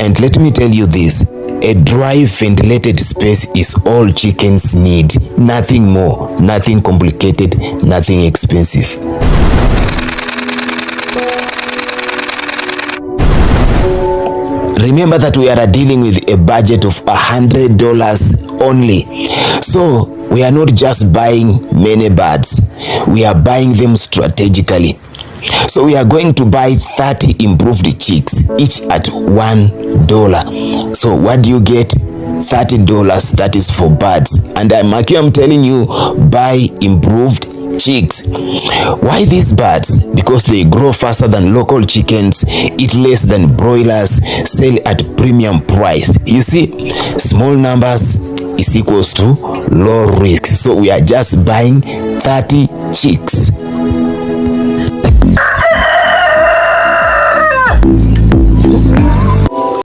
And let me tell you this, a dry ventilated space is all chickens need. Nothing more, nothing complicated, nothing expensive. Remember that we are dealing with a budget of $100 only. So we are not just buying many birds, we are buying them strategically. So we are going to buy 30 improved chicks, each at $1. So what do you get? $30, that is for birds. And I'm telling you, buy improved chicks. Why these birds? Because they grow faster than local chickens, eat less than broilers, sell at premium price. You see, small numbers is equals to low risk. So we are just buying 30 chicks.